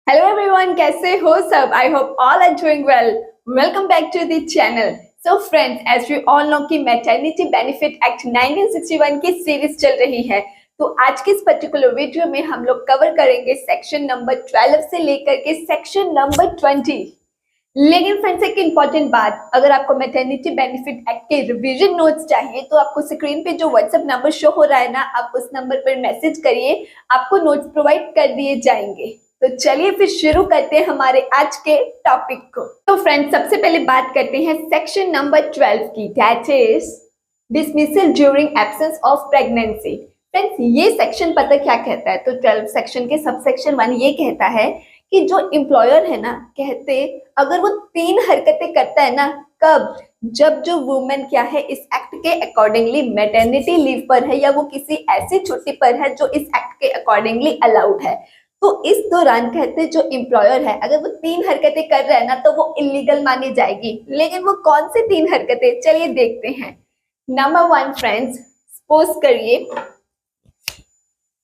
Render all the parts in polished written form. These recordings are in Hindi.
हेलो एवरीवन, कैसे हो सब? I hope all are doing well. Welcome back to the channel. So friends, as we all know कि मैटरनिटी बेनिफिट एक्ट 1961 की सीरीज चल रही है। तो आज के इस पर्टिकुलर वीडियो में हम लोग कवर करेंगे सेक्शन नंबर 12 से लेकर के सेक्शन नंबर 20। लेकिन फ्रेंड्स, एक इम्पॉर्टेंट बात, अगर आपको मैटरनिटी बेनिफिट एक्ट के रिवीजन नोट्स चाहिए तो आपको स्क्रीन पे जो व्हाट्सएप नंबर शो हो रहा है ना, आप उस नंबर पर मैसेज करिए, आपको नोट्स प्रोवाइड कर दिए जाएंगे। तो चलिए फिर शुरू करते हैं हमारे आज के टॉपिक को। तो फ्रेंड्स, सबसे पहले बात करते हैं सेक्शन नंबर 12 की, that is dismissal during absence of pregnancy. Friends, ये सेक्शन पता क्या कहता है? तो 12 सेक्शन के सबसेक्शन 1 ये कहता है कि जो एम्प्लॉयर है ना, कहते अगर वो 3 हरकतें करता है ना, कब? जब जो वुमेन क्या है इस एक्ट के अकॉर्डिंगली मैटरनिटी लीव पर है या वो किसी ऐसी छुट्टी पर है जो इस एक्ट के अकॉर्डिंगली अलाउड है, तो इस दौरान कहते जो एम्प्लॉयर है अगर वो 3 हरकतें कर रहा है ना तो वो इलीगल मानी जाएगी। लेकिन वो कौन सी 3 हरकतें, चलिए देखते हैं। नंबर 1 फ्रेंड्स, सपोज करिए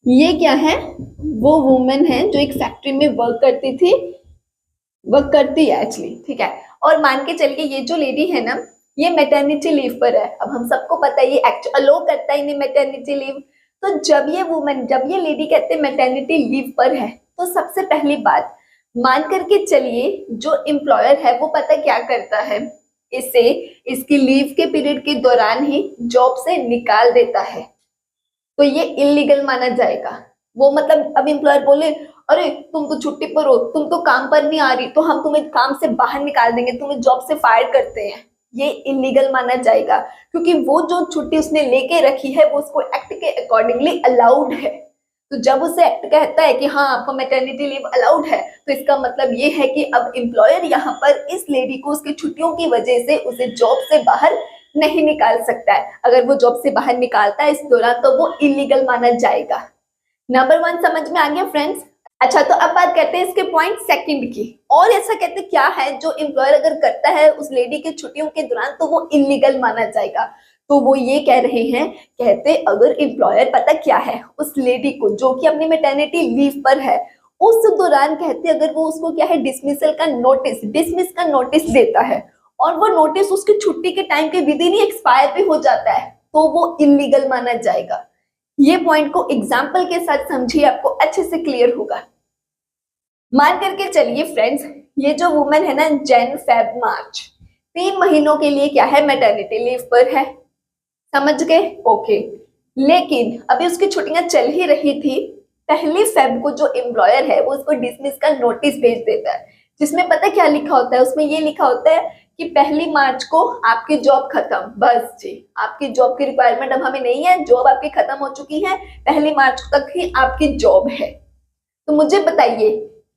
ये क्या है, वो वुमेन है जो एक फैक्ट्री में वर्क करती है एक्चुअली, ठीक है। और मान के चलिए ये जो लेडी है ना, ये मैटरनिटी लीव पर है। अब हम सबको पता है ये एक्ट अलो करता ही नहीं मैटरनिटी लीव। तो जब ये लेडी कहते मैटरनिटी लीव पर है, तो सबसे पहली बात मान करके चलिए जो एम्प्लॉयर है वो पता क्या करता है, इसे इसकी लीव के पीरियड के दौरान ही जॉब से निकाल देता है, तो ये इलीगल माना जाएगा। वो मतलब अब एम्प्लॉयर बोले अरे तुम तो छुट्टी पर हो, तुम तो काम पर नहीं आ रही, तो हम तुम्हें काम से बाहर निकाल देंगे, तुम्हें जॉब से फायर करते हैं, ये इलीगल माना जाएगा। क्योंकि वो जो छुट्टी उसने लेके रखी है वो उसको एक्ट के अकॉर्डिंगली अलाउड है। तो जब उसे एक्ट कहता है कि हाँ आपको मैटरनिटी लीव अलाउड है, तो इसका मतलब ये है कि अब एम्प्लॉयर यहाँ पर इस लेडी को उसकी छुट्टियों की वजह से उसे जॉब से बाहर नहीं निकाल सकता है। अगर वो जॉब से बाहर निकालता है इस दौरान तो वो इलीगल माना जाएगा। नंबर 1 समझ में आ गया फ्रेंड्स? अच्छा, तो अब बात करते हैं इसके पॉइंट सेकंड की। और ऐसा कहते क्या है जो एम्प्लॉयर अगर करता है उस लेडी के छुट्टियों के दौरान तो वो इलीगल माना जाएगा। तो वो ये कह रहे हैं, कहते अगर एम्प्लॉयर पता क्या है उस लेडी को जो कि अपनी मैटरनिटी लीव पर है, उस दौरान कहते अगर वो उसको क्या है डिसमिस का नोटिस देता है और वो नोटिस उसकी छुट्टी के टाइम के विद इन ही एक्सपायर भी हो जाता है, तो वो इलीगल माना जाएगा। ये पॉइंट को एग्जाम्पल के साथ समझिए, आपको अच्छे से क्लियर होगा। मान करके चलिए फ्रेंड्स, ये जो वुमेन है ना, जैन फेब मार्च 3 महीनों के लिए क्या है मैटरनिटी लीव पर है, समझ गए? ओके। लेकिन अभी उसकी छुट्टियां चल ही रही थी, पहली फेब को जो एम्प्लॉयर है वो उसको डिसमिस का नोटिस भेज देता है, जिसमें पता क्या लिखा होता है? उसमें ये लिखा होता है कि 1 मार्च को आपकी जॉब खत्म, बस जी, आपकी जॉब की रिक्वायरमेंट अब हमें नहीं है, जॉब आपकी खत्म हो चुकी है, 1 मार्च तक ही आपकी जॉब है। तो मुझे बताइए,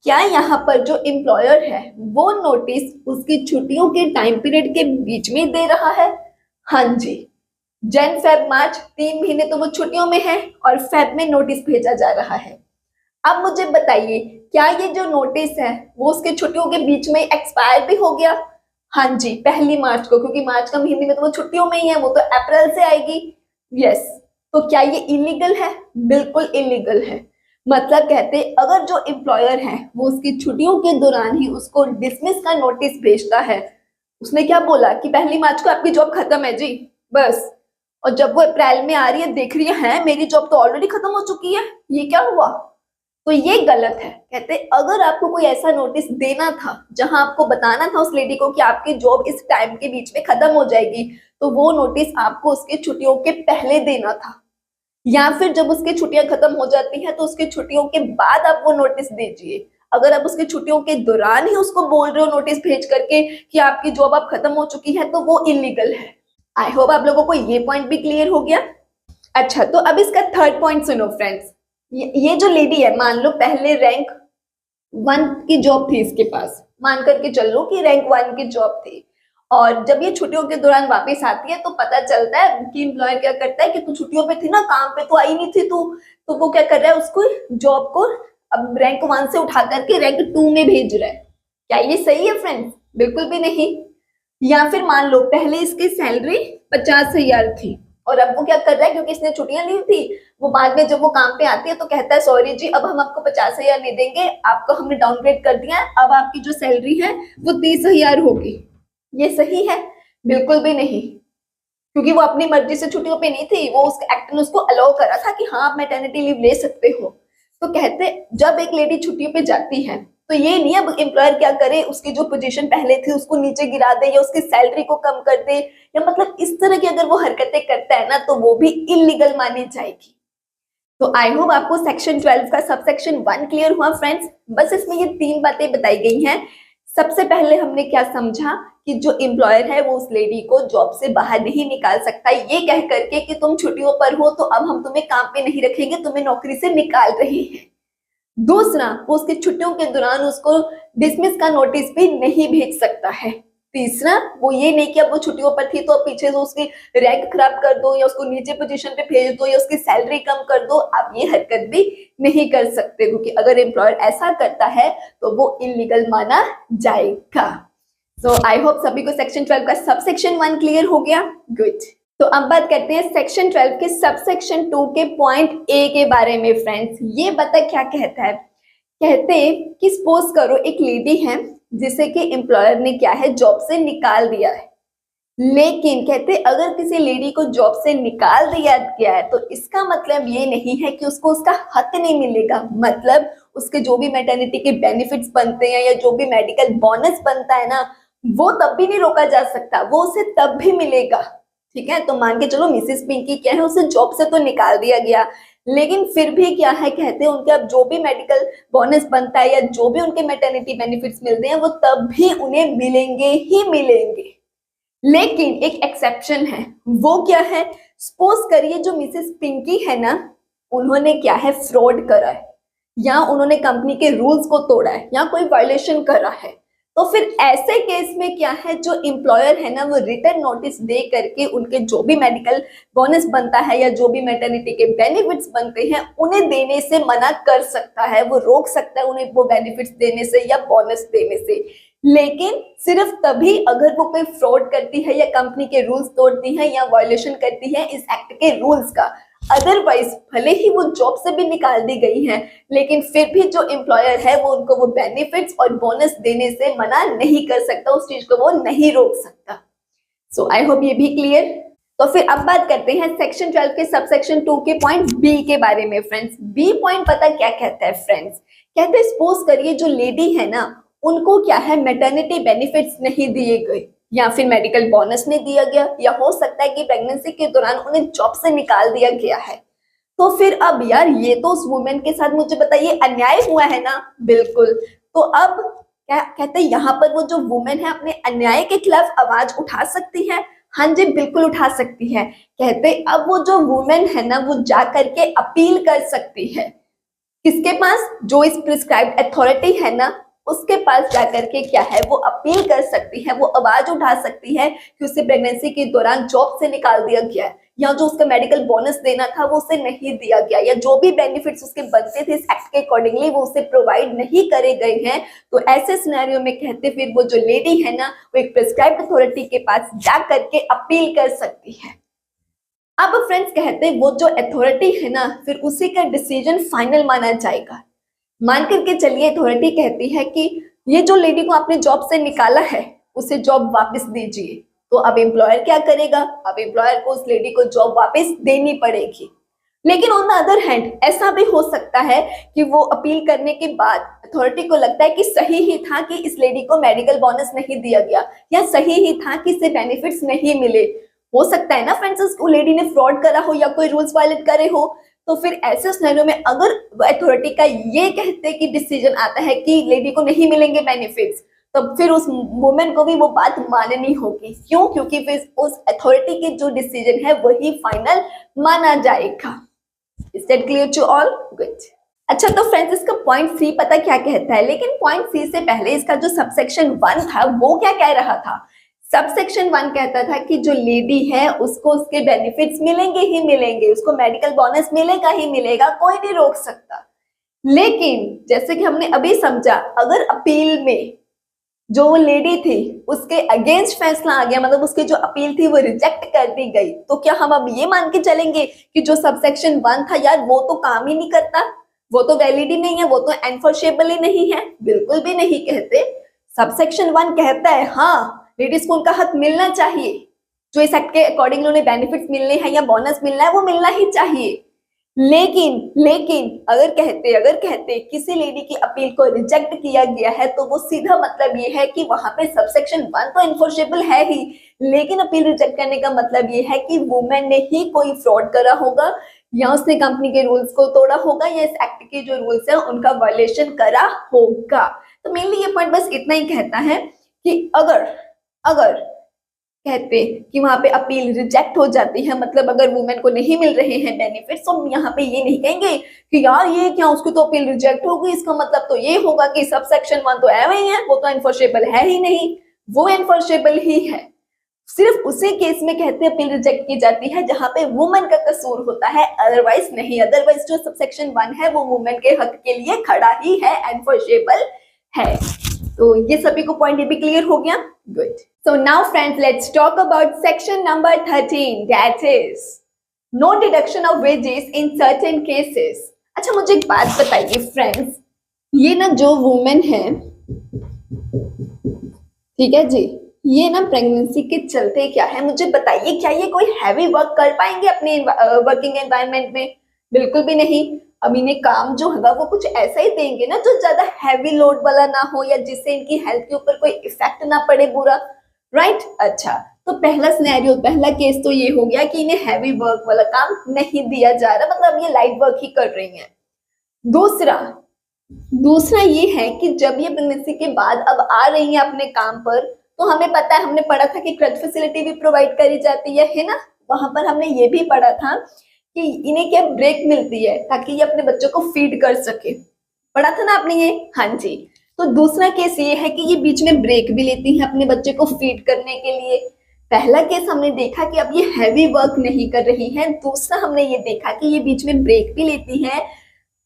क्या यहाँ पर जो एम्प्लॉयर है वो नोटिस उसकी छुट्टियों के टाइम पीरियड के बीच में दे रहा है? हाँ जी, जन फेब मार्च 3 महीने तो वो छुट्टियों में है और फेब में नोटिस भेजा जा रहा है। अब मुझे बताइए, क्या ये जो नोटिस है वो उसके छुट्टियों के बीच में एक्सपायर भी हो गया? हाँ जी, 1 मार्च को, क्योंकि मार्च का महीने में तो वो छुट्टियों में ही है, वो तो अप्रैल से आएगी। यस। तो क्या ये इलीगल है? बिल्कुल इलीगल है। मतलब कहते अगर जो एम्प्लॉयर है वो उसकी छुट्टियों के दौरान ही उसको डिसमिस का नोटिस भेजता है, उसने क्या बोला कि 1 मार्च को आपकी जॉब खत्म है जी, बस, और जब वो अप्रैल में आ रही है देख रही है मेरी जॉब तो ऑलरेडी खत्म हो चुकी है, ये क्या हुआ? तो ये गलत है। कहते अगर आपको कोई ऐसा नोटिस देना था जहां आपको बताना था उस लेडी को कि आपकी जॉब इस टाइम के बीच में खत्म हो जाएगी, तो वो नोटिस आपको उसकी छुट्टियों के पहले देना था, या फिर जब उसकी छुट्टियां खत्म हो जाती हैं तो उसकी छुट्टियों के बाद आप वो नोटिस दीजिए। अगर आप उसकी छुट्टियों के दौरान ही उसको बोल रहे हो नोटिस भेज करके कि आपकी जॉब अब खत्म हो चुकी है, तो वो इलीगल है। आई होप आप लोगों को ये पॉइंट भी क्लियर हो गया। अच्छा, तो अब इसका थर्ड पॉइंट सुनो फ्रेंड्स। ये जो लेडी है, मान लो पहले रैंक 1 की जॉब थी इसके पास, मान करके चल लो कि रैंक 1 की जॉब थी, और जब ये छुट्टियों के दौरान वापस आती है तो पता चलता है कि एम्प्लॉयर क्या करता है कि तू छुट्टियों पे थी ना, काम पे तो आई नहीं थी तू, तो वो क्या कर रहा है उसको जॉब को अब रैंक 1 से उठा करके रैंक 2 में भेज रहा है। क्या ये सही है फ्रेंड्स? बिल्कुल भी नहीं। या फिर मान लो पहले इसकी सैलरी 50,000 थी और अब वो क्या कर रहा है, क्योंकि इसने छुट्टियां ली थी, वो बाद में जब वो काम पे आती है तो कहता है सॉरी जी, अब हम आपको 50,000 नहीं देंगे, आपको हमने डाउनग्रेड कर दिया है, अब आपकी जो सैलरी है वो 30,000 होगी। ये सही है? बिल्कुल भी नहीं, क्योंकि वो अपनी मर्जी से छुट्टियों पे नहीं थी, वो उस एक्ट ने उसको अलाउ करा था कि हाँ आप मैटरनिटी लीव ले सकते हो। तो कहते जब एक लेडी छुट्टियों पे जाती है तो ये नहीं अब एम्प्लॉयर क्या करे, उसकी जो पोजीशन पहले थी उसको नीचे गिरा दे या उसकी सैलरी को कम कर दे, या मतलब इस तरह की अगर वो हरकतें करता है ना तो वो भी इलीगल मानी जाएगी। तो आई होप आपको सेक्शन 12 का सबसेक्शन 1 क्लियर हुआ फ्रेंड्स। बस इसमें ये 3 बातें बताई गई हैं। सबसे पहले हमने क्या समझा कि जो एम्प्लॉयर है वो उस लेडी को जॉब से बाहर नहीं निकाल सकता ये कह करके कि तुम छुट्टियों पर हो तो अब हम तुम्हें काम पे नहीं रखेंगे, तुम्हें नौकरी से निकाल रहे हैं। दूसरा, वो उसकी छुट्टियों के दौरान उसको डिसमिस का नोटिस भी नहीं भेज सकता है। तीसरा, वो ये नहीं कि अब वो छुट्टियों पर थी तो अब पीछे से उसकी रैंक खराब कर दो या उसको नीचे पोजीशन पे भेज दो या उसकी सैलरी कम कर दो, आप ये हरकत भी नहीं कर सकते, क्योंकि अगर एम्प्लॉयर ऐसा करता है तो वो इलीगल माना जाएगा। सो आई होप सभी को सेक्शन 12 का सबसेक्शन 1 क्लियर हो गया। गुड। तो अब बात करते हैं सेक्शन 12 के सबसेक्शन 2 के पॉइंट ए के बारे में फ्रेंड्स। ये बता क्या कहता है, कहते कि सपोज करो एक लेडी है जिसे कि एम्प्लॉयर ने क्या है जॉब से निकाल दिया है, लेकिन कहते अगर किसी लेडी को जॉब से निकाल दिया गया है तो इसका मतलब ये नहीं है कि उसको उसका हक नहीं मिलेगा, मतलब उसके जो भी मैटरनिटी के बेनिफिट्स बनते हैं या जो भी मेडिकल बोनस बनता है ना वो तब भी नहीं रोका जा सकता, वो उसे तब भी मिलेगा। ठीक है, तो मान के चलो मिसेस पिंकी क्या है उसे जॉब से तो निकाल दिया गया, लेकिन फिर भी क्या है कहते हैं उनके अब जो भी मेडिकल बोनस बनता है या जो भी उनके मैटरनिटी बेनिफिट्स मिलते हैं वो तब भी उन्हें मिलेंगे ही मिलेंगे। लेकिन एक एक्सेप्शन है, वो क्या है, सपोज करिए जो मिसेस पिंकी है ना उन्होंने क्या है फ्रॉड करा है या उन्होंने कंपनी के रूल्स को तोड़ा है या कोई वायलेशन करा है, तो फिर ऐसे केस में क्या है जो एम्प्लॉयर है ना वो रिटर्न नोटिस दे करके उनके जो भी मेडिकल बोनस बनता है या जो भी मैटरनिटी के बेनिफिट्स बनते हैं उन्हें देने से मना कर सकता है, वो रोक सकता है उन्हें वो बेनिफिट्स देने से या बोनस देने से, लेकिन सिर्फ तभी अगर वो कोई फ्रॉड करती है या कंपनी के रूल्स तोड़ती है या वायलेशन करती है इस एक्ट के रूल्स का। अदरवाइज भले ही वो जॉब से भी निकाल दी गई है लेकिन फिर भी जो एम्प्लॉयर है वो उनको वो बेनिफिट्स और बोनस देने से मना नहीं कर सकता, उस चीज को वो नहीं रोक सकता। सो आई होप ये भी क्लियर। तो फिर अब बात करते हैं सेक्शन 12 के सबसेक्शन 2 के पॉइंट बी के बारे में फ्रेंड्स। बी पॉइंट पता क्या कहता है फ्रेंड्स, कहते हैं सपोज करिए जो लेडी है ना उनको क्या है मैटरनिटी बेनिफिट्स नहीं दिए गए या फिर मेडिकल बोनस नहीं दिया गया या हो सकता है कि प्रेगनेंसी के दौरान उन्हें जॉब से निकाल दिया गया है, तो फिर अब यार ये तो उस वुमेन के साथ मुझे बताइए अन्याय हुआ है ना। बिल्कुल। तो अब क्या कहते हैं यहाँ पर वो जो वुमेन है अपने अन्याय के खिलाफ आवाज उठा सकती है। हाँ जी बिल्कुल उठा सकती है। कहते अब वो जो वुमेन है ना वो जा करके अपील कर सकती है, किसके पास, जो इस प्रिस्क्राइब्ड अथॉरिटी है ना उसके पास जाकर के क्या है वो अपील कर सकती है, वो आवाज उठा सकती है कि उसे प्रेगनेंसी के दौरान जॉब से निकाल दिया गया है या जो उसका मेडिकल बोनस देना था वो उसे नहीं दिया गया या जो भी बेनिफिट्स उसके बनते थे इस एक्ट के अकॉर्डिंगली वो उसे प्रोवाइड नहीं करे गए हैं। तो ऐसे सिनेरियो में कहते फिर वो जो लेडी है ना वो एक प्रिस्क्राइब्ड अथॉरिटी के पास जा करके अपील कर सकती है। अब फ्रेंड्स कहते वो जो अथॉरिटी है ना फिर उसी का डिसीजन फाइनल माना जाएगा। मान करके चलिए अथॉरिटी कहती है कि ये जो लेडी को आपने जॉब से निकाला है उसे जॉब वापस दीजिए, तो अब एम्प्लॉयर क्या करेगा, अब एम्प्लॉयर को उस लेडी को जॉब वापस देनी पड़ेगी। लेकिन ऑन द अदर हैंड ऐसा भी हो सकता है कि वो अपील करने के बाद अथॉरिटी को लगता है कि सही ही था कि इस लेडी को मेडिकल बोनस नहीं दिया गया या सही ही था कि इसे बेनिफिट्स नहीं मिले। हो सकता है ना फ्रेंड्स उस लेडी ने फ्रॉड करा हो या कोई रूल्स वायलेट करे हो, तो फिर ऐसे सिनेरियो में अगर अथॉरिटी का ये कहते कि डिसीजन आता है कि लेडी को नहीं मिलेंगे बेनिफिट्स, तब फिर उस वुमेन को भी वो बात माननी होगी। क्यों? क्योंकि फिर उस अथॉरिटी के जो डिसीजन है वही फाइनल माना जाएगा। Is that clear to all? Good. अच्छा तो फ्रेंड्स इसका पॉइंट सी पता क्या कहता है, लेकिन पॉइंट सी से पहले इसका जो सबसेक्शन 1 था वो क्या कह रहा था। सबसेक्शन 1 कहता था कि जो लेडी है उसको उसके बेनिफिट्स मिलेंगे ही मिलेंगे, उसको मेडिकल बोनस मिलेगा ही मिलेगा, कोई नहीं रोक सकता। लेकिन जैसे कि हमने अभी समझा अगर अपील में जो वो लेडी थी उसके अगेंस्ट फैसला आ गया, मतलब उसकी जो अपील थी वो रिजेक्ट कर दी गई, तो क्या हम अब ये मान के चलेंगे कि जो सबसेक्शन 1 था यार वो तो काम ही नहीं करता, वो तो वैलिड ही नहीं है, वो तो एनफोर्सेबल ही नहीं है? बिल्कुल भी नहीं कहते। सबसेक्शन 1 कहता है हाँ लेडीज को उनका हक मिलना चाहिए, जो इस एक्ट के अकॉर्डिंग उन्हें बेनिफिट्स मिलने हैं या बोनस मिलना है वो मिलना ही चाहिए। लेकिन लेकिन अगर कहते किसी लेडी की अपील को रिजेक्ट किया गया है तो वो सीधा मतलब ये है कि वहां पे सबसेक्शन 1 तो इन्फोर्सेबल है ही, लेकिन अपील रिजेक्ट करने का मतलब ये है कि वुमेन ने ही कोई फ्रॉड करा होगा, या उसने कंपनी के रूल्स को तोड़ा होगा, या इस एक्ट के जो रूल्स है उनका वायलेशन करा होगा। तो मेनली ये पॉइंट बस इतना ही कहता है कि अगर अगर कहते कि वहां पे अपील रिजेक्ट हो जाती है, मतलब अगर वुमेन को नहीं मिल रहे हैं बेनिफिट्स, तो यहाँ पे ये नहीं कहेंगे कि यार ये क्या उसकी तो अपील रिजेक्ट हो गई, इसका मतलब तो ये होगा कि सबसेक्शन 1 तो एवं ही है, वो तो एनफोर्सेबल है ही नहीं। वो एनफोर्सेबल ही है, सिर्फ उसी केस में कहते अपील रिजेक्ट की जाती है जहां पे वुमेन का कसूर होता है, अदरवाइज नहीं। अदरवाइज जो सबसेक्शन 1 है वो वुमेन के हक के लिए खड़ा ही है, एनफोर्सेबल है। तो ये सभी को पॉइंट ये भी क्लियर हो गया, good. So now friends let's talk about section number 13, that is no deduction of wages in certain cases. अच्छा मुझे एक बात बताइए फ्रेंड्स, ये ना जो वुमेन है, ठीक है जी, ये ना प्रेगनेंसी के चलते क्या है मुझे बताइए, क्या ये कोई हैवी वर्क कर पाएंगे अपने वर्किंग एनवायरनमेंट में? बिल्कुल भी नहीं। अब इन्हें काम जो होगा वो कुछ ऐसा ही देंगे ना जो ज्यादा हैवी लोड वाला ना हो, या जिससे इनकी हेल्थ के ऊपर कोई इफेक्ट ना पड़े बुरा, राइट? अच्छा, तो पहला सिनेरियो, पहला केस तो ये हो गया कि इन्हें हैवी वर्क वाला काम नहीं दिया जा रहा, मतलब ये लाइट वर्क ही कर रही हैं। दूसरा ये है कि जब ये प्रेगनेंसी के बाद अब आ रही है अपने काम पर, तो हमें पता है, हमने पढ़ा था कि क्रच फैसिलिटी भी प्रोवाइड करी जाती है ना? वहां पर हमने ये भी पढ़ा था कि इन्हें क्या ब्रेक मिलती है ताकि ये अपने बच्चों को फीड कर सके, पढ़ा था ना आपने ये? हाँ जी। तो दूसरा केस ये है कि ये बीच में ब्रेक भी लेती है अपने बच्चे को फीड करने के लिए। पहला केस हमने देखा कि अब ये हैवी वर्क नहीं कर रही है, दूसरा हमने ये देखा कि ये बीच में ब्रेक भी लेती है।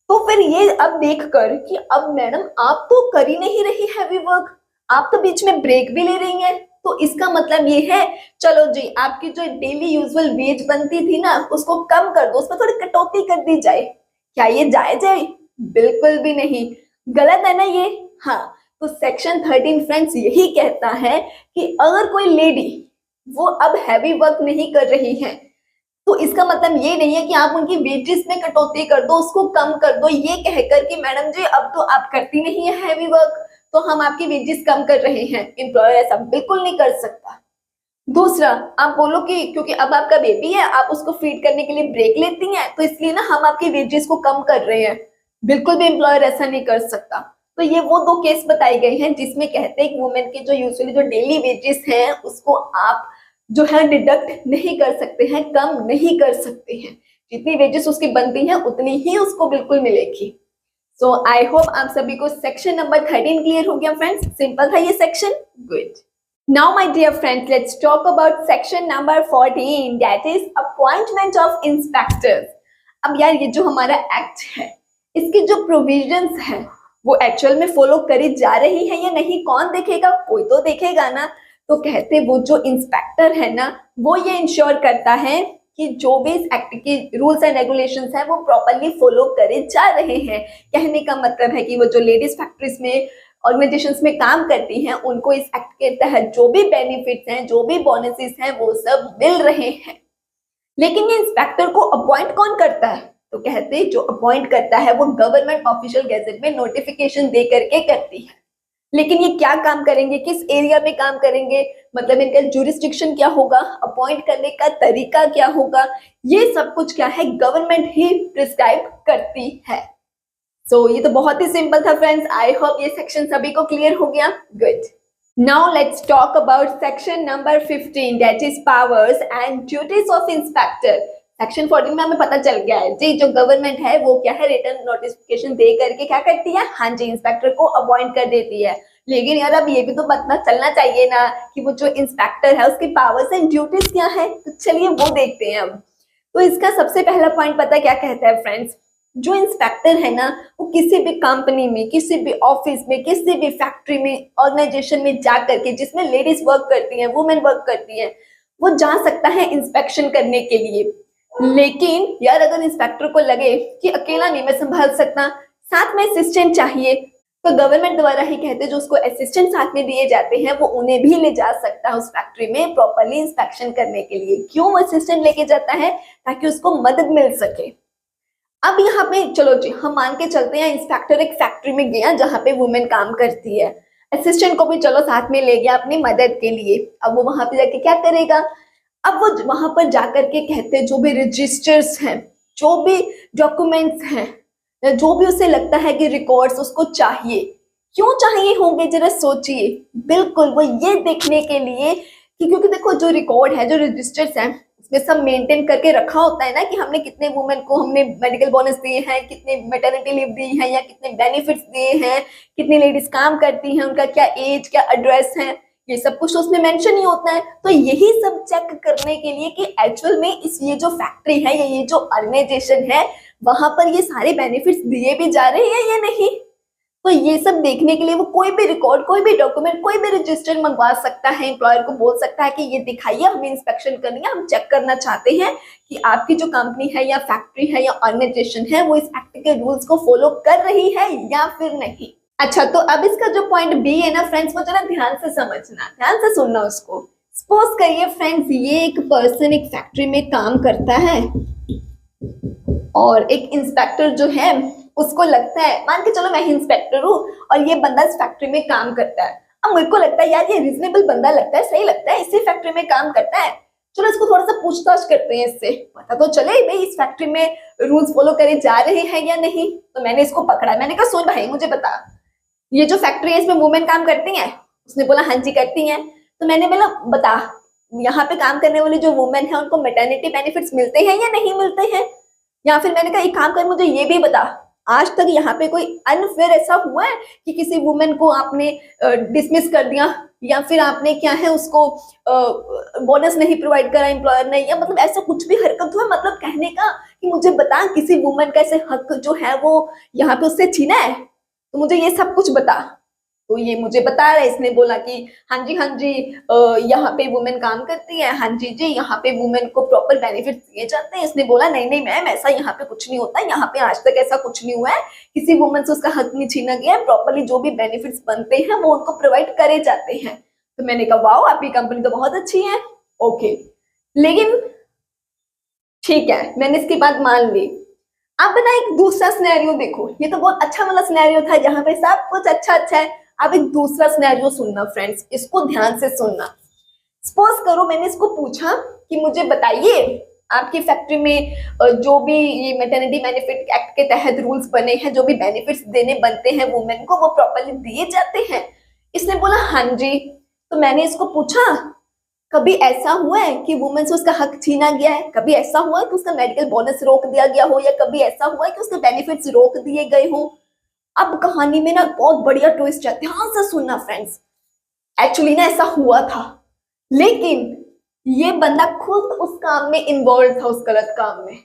तो फिर ये अब देखकर कि अब मैडम आप तो कर ही नहीं रही हैवी वर्क, आप तो बीच में ब्रेक भी ले रही हैं, तो इसका मतलब ये है चलो जी आपकी जो डेली यूजुअल वेज बनती थी ना उसको कम कर दो, उसमें थोड़ी कटौती कर दी जाए। क्या ये जायज है? बिल्कुल भी नहीं, गलत है ना ये? हाँ। तो सेक्शन 13 फ्रेंड्स यही कहता है कि अगर कोई लेडी वो अब हैवी वर्क नहीं कर रही है तो इसका मतलब ये नहीं है कि आप उनकी वेजेस में कटौती कर दो, उसको कम कर दो, ये कहकर कि मैडम जी अब तो आप करती नहीं है हैवी वर्क तो हम आपकी वेजेस कम कर रहे हैं। एम्प्लॉयर ऐसा बिल्कुल नहीं कर सकता। दूसरा, आप बोलो कि क्योंकि अब आपका बेबी है आप उसको फीड करने के लिए ब्रेक लेती हैं तो इसलिए ना हम आपकी वेजेस को कम कर रहे हैं, बिल्कुल भी एम्प्लॉयर ऐसा नहीं कर सकता। तो ये वो दो केस बताए गए हैं जिसमें कहते हैं कि वुमेन की जो यूजुअली जो डेली वेजेस हैं उसको आप जो है डिडक्ट नहीं कर सकते हैं, कम नहीं कर सकते हैं, जितनी वेजेस उसकी बनती हैं उतनी ही उसको बिल्कुल मिलेगी। सो आई होप आप सभी को सेक्शन नंबर 13 क्लियर हो गया फ्रेंड्स, सिंपल था ये section, good. Now my dear friends, let's talk about section number 14, that is appointment of inspectors. अब यार ये जो हमारा एक्ट है इसकी जो प्रोविजंस है वो एक्चुअल में फॉलो करी जा रही है या नहीं, कौन देखेगा? कोई तो देखेगा ना। तो कहते वो जो इंस्पेक्टर है ना वो ये इंश्योर करता है कि जो भी इस एक्ट के रूल्स एंड रेगुलेशंस हैं वो प्रॉपरली फॉलो करे जा रहे हैं। कहने का मतलब है कि वो जो लेडीज फैक्ट्रीज में ऑर्गेनाइजेशंस में काम करती हैं उनको इस एक्ट के तहत जो भी बेनिफिट्स हैं जो भी बोनसेस हैं वो सब मिल रहे हैं। लेकिन ये इंस्पेक्टर को अपॉइंट कौन करता है? तो कहते जो अपॉइंट करता है वो गवर्नमेंट ऑफिशियल गैजेट में नोटिफिकेशन दे करके करती है। लेकिन ये क्या काम करेंगे, किस एरिया में काम करेंगे, मतलब इनका जुरिस्डिक्शन क्या होगा, अपॉइंट करने का तरीका क्या होगा, ये सब कुछ क्या है गवर्नमेंट ही प्रिस्क्राइब करती है। सो ये तो बहुत ही सिंपल था फ्रेंड्स, आई होप ये सेक्शन सभी को क्लियर हो गया, good. Now let's talk about section number 15, that is powers and duties of inspector. Section 14 में हमें पता चल गया है जी जो गवर्नमेंट है वो क्या है रिटर्न नोटिफिकेशन दे करके क्या करती है, हाँ जी इंस्पेक्टर को अपॉइंट कर देती है। लेकिन यार अब ये भी तो पता चलना चाहिए ना कि वो जो इंस्पेक्टर है उसकी पावर्स एंड ड्यूटीज क्या है, तो चलिए वो देखते हैं अब। तो इसका सबसे पहला पॉइंट पता क्या कहता है फ्रेंड्स, जो इंस्पेक्टर है ना, वो किसी भी कंपनी में, किसी भी ऑफिस में, किसी भी फैक्ट्री में, ऑर्गेनाइजेशन में जा करके, जिसमें लेडीज वर्क करती हैं, वुमेन वर्क करती हैं, वो जा सकता है इंस्पेक्शन करने के लिए। लेकिन यार अगर इंस्पेक्टर को लगे कि अकेला नहीं मैं संभाल सकता, साथ में असिस्टेंट चाहिए, तो गवर्नमेंट द्वारा ही कहते हैं जो उसको असिस्टेंट साथ में दिए जाते हैं वो उन्हें भी ले जा सकता है उस फैक्ट्री में प्रॉपरली इंस्पेक्शन करने के लिए। क्यों असिस्टेंट लेके जाता है? ताकि उसको मदद मिल सके। अब यहाँ पे चलो जी हम मान के चलते हैं इंस्पेक्टर एक फैक्ट्री में गया जहाँ पे वुमेन काम करती है, असिस्टेंट को भी चलो साथ में ले गया अपनी मदद के लिए। अब वो वहां पे जाके क्या करेगा? अब वो वहां पर जाकर के कहते जो भी रजिस्टर्स हैं, जो भी डॉक्यूमेंट्स हैं, जो भी उसे लगता है कि रिकॉर्ड्स उसको चाहिए, क्यों चाहिए होंगे जरा सोचिए। बिल्कुल वो ये देखने के लिए कि क्योंकि देखो जो रिकॉर्ड है, जो रजिस्टर्स हैं, उसमें सब मेंटेन करके रखा होता है ना कि हमने कितने वुमेन को हमने मेडिकल बोनस दिए हैं, कितने मैटरनिटी लीव दी है, या कितने बेनिफिट्स दिए हैं, कितनी लेडीज काम करती हैं, उनका क्या एज, क्या एड्रेस है, ये सब कुछ तो उसमें मेंशन ही होता है। तो यही सब चेक करने के लिए कि एक्चुअल में इस ये जो फैक्ट्री है या ये जो ऑर्गेनाइजेशन है वहां पर ये सारे बेनिफिट्स दिए भी जा रहे हैं या नहीं, तो ये सब देखने के लिए वो कोई भी रिकॉर्ड, कोई भी डॉक्यूमेंट, कोई भी रजिस्टर मंगवा सकता है। एम्प्लॉयर को बोल सकता है कि ये दिखाइए, हमें इंस्पेक्शन करनी है, हम चेक करना चाहते हैं कि आपकी जो कंपनी है या फैक्ट्री है या ऑर्गेनाइजेशन है वो इस एक्ट के रूल्स को फॉलो कर रही है या फिर नहीं। अच्छा, तो अब इसका जो पॉइंट बी है ना फ्रेंड्स, वो जरा ध्यान से समझना, ध्यान से सुनना उसको। सपोज करिए फ्रेंड्स ये एक पर्सन एक फैक्ट्री में काम करता है और एक इंस्पेक्टर जो है उसको लगता है, मान के चलो मैं ही इंस्पेक्टर हूँ और ये बंदा इस फैक्ट्री में काम करता है। अब मेरे को लगता है यार ये रीजनेबल बंदा लगता है, सही लगता है, इसी फैक्ट्री में काम करता है, चलो इसको थोड़ा सा पूछताछ करते हैं, इससे पता तो चले भाई इस फैक्ट्री में रूल्स फॉलो करे जा रहे हैं या नहीं। तो मैंने इसको पकड़ा, मैंने कहा सुन भाई मुझे बता, ये जो फैक्ट्री है इसमें वुमेन काम करती हैं? उसने बोला हाँ जी करती हैं। तो मैंने बोला बता यहाँ पे काम करने वाली जो वुमेन है उनको मैटरनिटी बेनिफिट्स मिलते हैं या नहीं मिलते हैं? या फिर मैंने कहा एक काम कर मुझे ये भी बता, आज तक यहाँ पे कोई अनफेयर ऐसा हुआ है कि किसी वुमेन को आपने डिसमिस कर दिया, या फिर आपने क्या है उसको बोनस नहीं प्रोवाइड करा एम्प्लॉयर ने, या मतलब ऐसा कुछ भी हरकत हुआ? मतलब कहने का कि मुझे बता किसी वुमेन का ऐसे हक जो है वो यहाँ पे उससे छीना है, तो मुझे ये सब कुछ बता। तो ये मुझे बता रहा है, इसने बोला कि हाँ जी यहाँ पे वुमेन काम करती है, हाँ जी यहाँ पे वुमेन को प्रॉपर बेनिफिट दिए जाते हैं। इसने बोला नहीं नहीं मैम ऐसा यहाँ पे कुछ नहीं होता, यहाँ पे आज तक ऐसा कुछ नहीं हुआ है, किसी वुमेन से उसका हक नहीं छीना गया है, प्रॉपरली जो भी बेनिफिट्स बनते हैं वो उनको प्रोवाइड करे जाते हैं। तो मैंने कहा वाओ आपकी कंपनी तो बहुत अच्छी है, ओके, लेकिन ठीक है मैंने इसकी बात मान ली। अब ना एक दूसरा सिनेरियो देखो, ये तो बहुत अच्छा वाला सिनेरियो था जहां पे सब कुछ अच्छा अच्छा है। अब एक दूसरा सिनेरियो सुनना फ्रेंड्स, इसको ध्यान से सुनना। सपोज करो मैंने इसको पूछा कि मुझे बताइए आपकी फैक्ट्री में जो भी ये मैटरनिटी बेनिफिट एक्ट के तहत रूल्स बने हैं, जो भी बेनिफिट्स देने बनते हैं वुमेन को वो प्रॉपरली दिए जाते हैं? इसने बोला हाँ जी। तो मैंने इसको पूछा कभी ऐसा हुआ है कि वुमेन से उसका हक छीना गया है? कभी ऐसा हुआ है कि उसका मेडिकल बोनस रोक दिया गया हो, या कभी ऐसा हुआ है कि उसके बेनिफिट्स रोक दिए गए हो? अब कहानी में ना बहुत बढ़िया ट्विस्ट है, ध्यान से सुनना फ्रेंड्स। एक्चुअली ना ऐसा हुआ था, लेकिन ये बंदा खुद उस काम में इन्वॉल्व था, उस गलत काम में।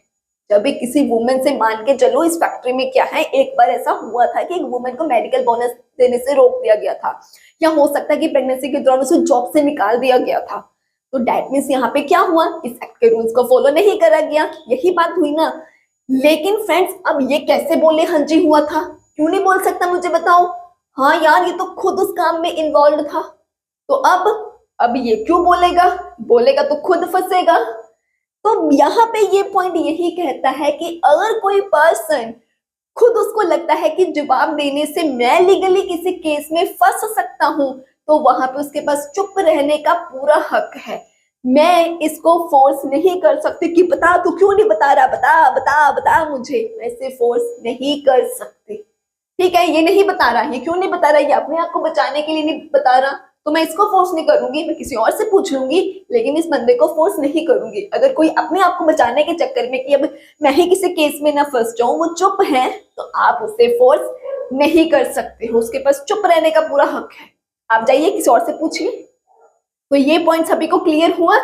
जब भी किसी वुमेन से मान के चलो इस फैक्ट्री में क्या है, एक बार ऐसा हुआ था कि एक वुमेन को मेडिकल बोनस देने से रोक दिया गया था, या हो सकता है कि प्रेगनेंसी के दौरान उसे जॉब से निकाल दिया गया था। तो डेट मीन्स यहाँ पे क्या हुआ, इस एक्ट के रूल्स को फॉलो नहीं करा गया, यही बात हुई ना। लेकिन फ्रेंड्स अब ये कैसे बोले हाँ जी हुआ था? क्यों नहीं बोल सकता मुझे बताओ? हाँ यार ये तो खुद उस काम में इन्वॉल्व था। तो अब ये क्यों बोलेगा? बोलेगा तो खुद फंसेगा। तो यहाँ पे ये पॉइंट यही कहता है कि अगर कोई पर्सन खुद उसको लगता है कि जवाब देने से मैं लीगली किसी केस में फंस सकता हूं, तो वहां पे उसके पास चुप रहने का पूरा हक है। मैं इसको फोर्स नहीं कर सकती कि बता तू क्यों नहीं बता रहा, बता बता बता मुझे, मैं इसे फोर्स नहीं कर सकती। ठीक है ये नहीं बता रहा, ये क्यों नहीं बता रहा, ये अपने आप को बचाने के लिए नहीं बता रहा, तो मैं इसको फोर्स नहीं करूंगी, मैं किसी और से पूछ लूंगी, लेकिन इस बंदे को फोर्स नहीं करूंगी। अगर कोई अपने आप को बचाने के चक्कर में कि अब मैं ही किसी केस में ना फंस जाऊं, वो चुप है, तो आप उसे फोर्स नहीं कर सकते हो, उसके पास चुप रहने का पूरा हक है। आप जाइए किसी और से पूछिए। तो ये पॉइंट सभी को क्लियर हुआ?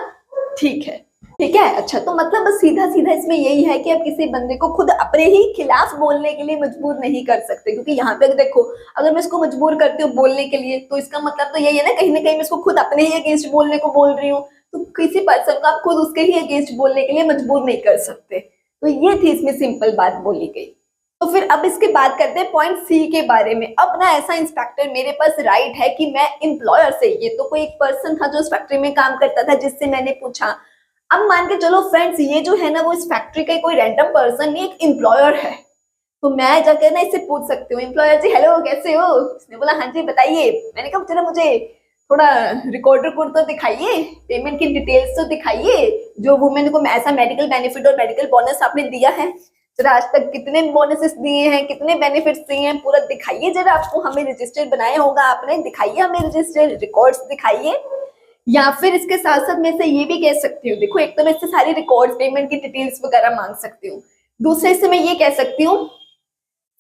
ठीक है। ठीक है। अच्छा, तो मतलब बस सीधा सीधा इसमें यही है कि आप किसी बंदे को खुद अपने ही खिलाफ बोलने के लिए मजबूर नहीं कर सकते, क्योंकि यहाँ पे देखो, अगर मैं इसको मजबूर करती हूँ बोलने के लिए तो इसका मतलब तो यही है ना कहीं मैं इसको खुद अपने ही अगेंस्ट बोलने को बोल रही हूँ। तो किसी पर्सन को आप खुद उसके ही अगेंस्ट बोलने के लिए मजबूर नहीं कर सकते। तो ये थी इसमें सिंपल बात बोली गई। तो फिर अब इसके बात करते हैं पॉइंट सी के बारे में। अब ना ऐसा इंस्पेक्टर मेरे पास राइट है कि मैं एम्प्लॉयर से, ये तो कोई एक पर्सन था जो इस फैक्ट्री में काम करता था जिससे मैंने पूछा। अब मान के चलो फ्रेंड्स, ये जो है ना वो इस फैक्ट्री का कोई रैंडम पर्सन नहीं, एक एम्प्लॉयर है। तो मैं जाकर ना इससे पूछ सकती हूँ, एम्प्लॉयर जी हेलो कैसे हो। इसने बोला हाँ जी बताइए। मैंने कहा चलो मुझे थोड़ा रिकॉर्ड तो दिखाइए, पेमेंट की डिटेल्स तो दिखाइए, जो वुमेन को ऐसा मेडिकल बेनिफिट और मेडिकल बोनस आपने दिया है, जरा आज तक कितने बोनसेस दिए हैं, कितने बेनिफिट्स दिए हैं, पूरा दिखाइए जरा। आपको हमें रजिस्टर बनाया होगा आपने, दिखाइए हमें रजिस्टर रिकॉर्ड्स दिखाइए। या फिर इसके साथ साथ मैं से ये भी कह सकती हूँ, देखो एक तो मैं इससे सारी रिकॉर्ड्स, पेमेंट की डिटेल्स वगैरह मांग सकती हूँ। दूसरे से मैं ये कह सकती हूँ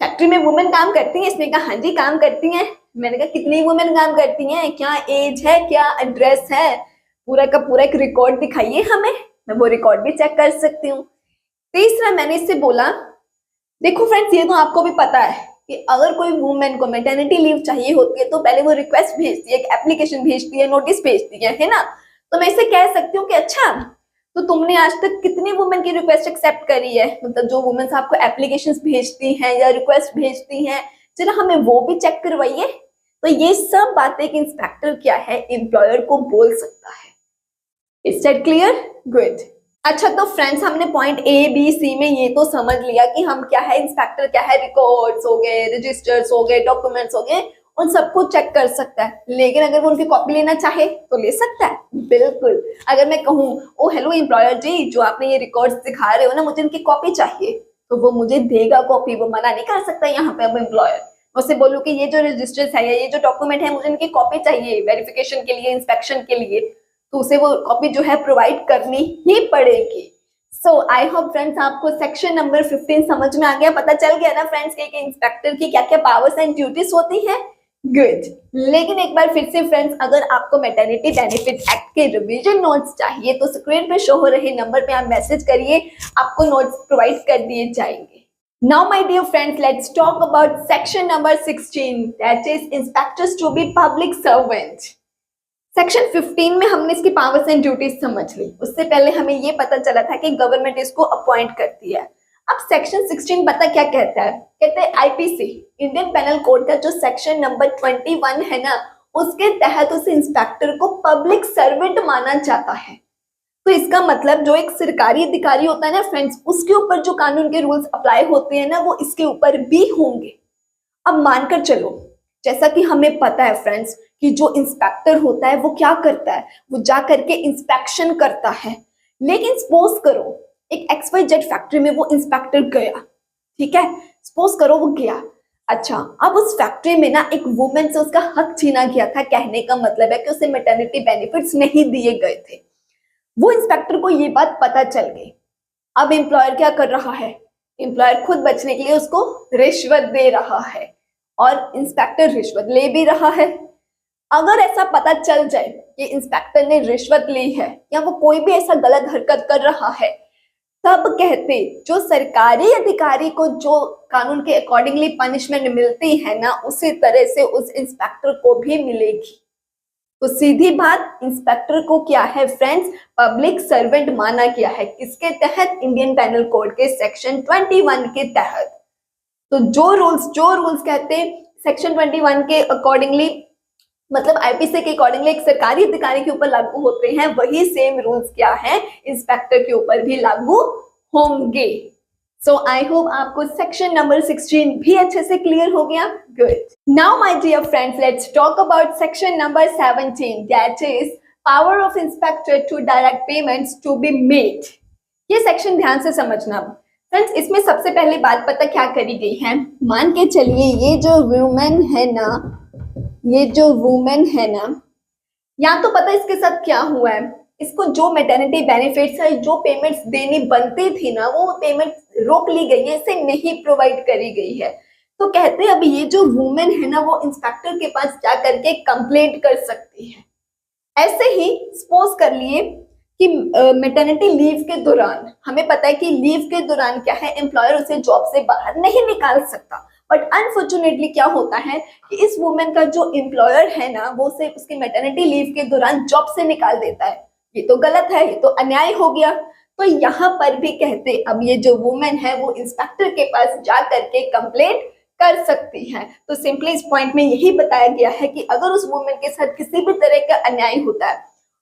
फैक्ट्री में वुमेन काम करती हैं। इसने कहा हाँ जी काम करती हैं। मैंने कहा कितनी वुमेन काम करती हैं, क्या एज है, क्या एड्रेस है, पूरा का पूरा एक रिकॉर्ड दिखाइए हमें, मैं वो रिकॉर्ड भी चेक कर सकती हूँ। तीसरा मैंने इससे बोला देखो फ्रेंड्स, ये तो आपको भी पता है कि अगर कोई वुमेन को मैटरनिटी लीव चाहिए होती है तो पहले वो रिक्वेस्ट भेजती है, एक एप्लीकेशन भेजती है, नोटिस भेजती है ना। तो मैं इसे कह सकती हूँ कि अच्छा तो तुमने आज तक कितनी वुमेन की रिक्वेस्ट एक्सेप्ट करी है, मतलब जो वुमेन आपको एप्लीकेशंस भेजती हैं या रिक्वेस्ट भेजती हैं, जरा हमें वो भी चेक करवाइए। तो ये सब बातें कि इंस्पेक्टर क्या है एम्प्लॉयर को बोल सकता है। Is that clear? गुड। अच्छा, तो फ्रेंड्स हमने पॉइंट ए बी सी में ये तो समझ लिया कि हम क्या है, इंस्पेक्टर क्या है, रिकॉर्ड्स हो गए, रजिस्टर्स हो गए, डॉक्यूमेंट्स हो गए, उन सबको चेक कर सकता है। लेकिन अगर वो उनकी कॉपी लेना चाहे तो ले सकता है, बिल्कुल। अगर मैं कहूँ ओ हेलो एम्प्लॉयर जी, जो आपने ये रिकॉर्ड्स दिखा रहे हो ना, मुझे इनकी कॉपी चाहिए, तो वो मुझे देगा कॉपी, वो मना नहीं कर सकता यहाँ पे। अब एम्प्लॉयर उससे बोलूँ कि ये जो रजिस्टर्स है या ये जो डॉक्यूमेंट है मुझे इनकी कॉपी चाहिए वेरिफिकेशन के लिए, इंस्पेक्शन के लिए, तो उसे वो कॉपी जो है प्रोवाइड करनी ही पड़ेगी। सो आई होप फ्रेंड्स आपको सेक्शन नंबर 15 समझ में आ गया, पता चल गया ना फ्रेंड्स कि इंस्पेक्टर की क्या क्या पावर्स एंड ड्यूटीज होती हैं। गुड। लेकिन एक बार फिर से फ्रेंड्स, अगर आपको मैटरनिटी बेनिफिट एक्ट के रिवीजन नोट्स चाहिए तो स्क्रीन पे शो हो रहे नंबर पे आप मैसेज करिए, आपको नोट्स प्रोवाइड कर दिए जाएंगे। Now my dear friends, let's talk about section number 16, that is inspectors to be public servant. Section 15 में हमने इसकी पावर्स एंड ड्यूटीज समझ ली। उससे पहले हमें ये पता चला था कि गवर्नमेंट इसको अपॉइंट करती है। अब सेक्शन 16 पता क्या कहता है, कहते हैं आईपीसी, इंडियन पेनल कोड का जो सेक्शन नंबर 21 है ना, उसके तहत उस इंस्पेक्टर को पब्लिक सर्वेंट माना जाता है। तो इसका मतलब जो एक सरकारी अधिकारी होता है ना फ्रेंड्स, उसके ऊपर जो कानून के रूल्स अप्लाई होते हैं ना, वो इसके ऊपर भी होंगे। अब मानकर चलो, जैसा कि हमें पता है फ्रेंड्स कि जो इंस्पेक्टर होता है वो क्या करता है, वो जा करके इंस्पेक्शन करता है। लेकिन सपोज करो एक XYZ फैक्ट्री में वो इंस्पेक्टर गया, ठीक है, सपोज करो वो गया। अच्छा, अब उस फैक्ट्री में ना एक वुमेन से उसका हक छीना गया था। कहने का मतलब है कि उसे मैटरनिटी बेनिफिट्स नहीं दिए गए थे। वो इंस्पेक्टर को ये बात पता चल गई। अब एम्प्लॉयर क्या कर रहा है, एम्प्लॉयर खुद बचने के लिए उसको रिश्वत दे रहा है और इंस्पेक्टर रिश्वत ले भी रहा है। अगर ऐसा पता चल जाए कि इंस्पेक्टर ने रिश्वत ली है या वो कोई भी ऐसा गलत हरकत कर रहा है, तब कहते जो सरकारी अधिकारी को जो कानून के अकॉर्डिंगली पनिशमेंट मिलती है ना, उसी तरह से उस इंस्पेक्टर को भी मिलेगी। तो सीधी बात, इंस्पेक्टर को क्या है फ्रेंड्स, पब्लिक सर्वेंट माना गया है। किसके तहत? इंडियन पेनल कोड के सेक्शन 21 के तहत। तो जो रूल्स कहते हैं सेक्शन 21 के अकॉर्डिंगली, मतलब आईपीसी के अकॉर्डिंगली एक सरकारी अधिकारी के ऊपर लागू होते हैं, वही सेम रूल्स क्या है इंस्पेक्टर के ऊपर भी लागू होंगे। सो आई होप आपको सेक्शन नंबर 16 भी अच्छे से क्लियर हो गया। Good. Now my dear friends, let's talk about section number 17, that is power of inspector to direct payments to be made. ये सेक्शन ध्यान से समझना फ्रेंड्स। इसमें सबसे पहले बात पता क्या करी गई है, मान के चलिए ये जो वुमेन है ना, या तो पता इसके साथ क्या हुआ है, इसको जो मैटरनिटी बेनिफिट्स है, जो पेमेंट्स देनी बनती थी ना, वो पेमेंट रोक ली गई है, इसे नहीं प्रोवाइड करी गई है। तो कहते हैं अब ये जो वुमेन है ना, वो इंस्पेक्टर के पास जा करके कंप्लेंट कर सकती है। ऐसे ही सपोज कर लिए कि मैटरनिटी लीव के दौरान हमें पता है कि लीव के दौरान क्या है, एम्प्लॉयर उसे जॉब से बाहर नहीं निकाल सकता, बट अनफॉर्चुनेटली क्या होता है कि इस वुमेन का जो एम्प्लॉयर है ना, वो उसे उसकी मैटरनिटी लीव के दौरान जॉब से निकाल देता है। ये तो गलत है, ये तो अन्याय हो गया। तो यहाँ पर भी कहते अब ये जो वुमेन है वो इंस्पेक्टर के पास जा करके कंप्लेंट कर सकती है। तो सिंपली इस पॉइंट में यही बताया गया है कि अगर उस वुमेन के साथ किसी भी तरह का अन्याय होता है,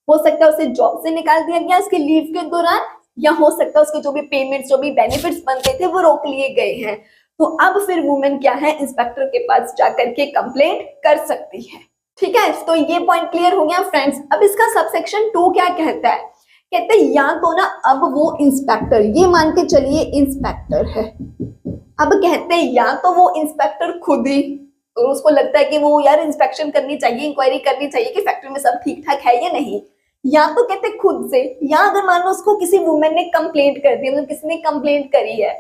हो सकता है उसे जॉब से निकाल दिया गया उसके लीव के दौरान, या हो सकता है उसके जो भी पेमेंट्स जो भी बेनिफिट्स बनते थे वो रोक लिए गए हैं, तो अब फिर वुमेन क्या है, इंस्पेक्टर के पास जाकर के कंप्लेंट कर सकती है। ठीक है, तो ये पॉइंट क्लियर हो गया फ्रेंड्स। अब इसका सबसेक्शन 2 क्या कहता है, कहते हैं या तो ना अब वो इंस्पेक्टर, ये मान के चलिए इंस्पेक्टर है, अब कहते हैं या तो वो इंस्पेक्टर खुद ही, और उसको लगता है कि वो यार इंस्पेक्शन करनी चाहिए, इंक्वायरी करनी चाहिए कि फैक्ट्री में सब ठीक ठाक है या नहीं, या तो कहते खुद से, या अगर मान लो उसको किसी वुमेन ने कंप्लेंट कर दी, मतलब किसी ने कंप्लेंट करी है,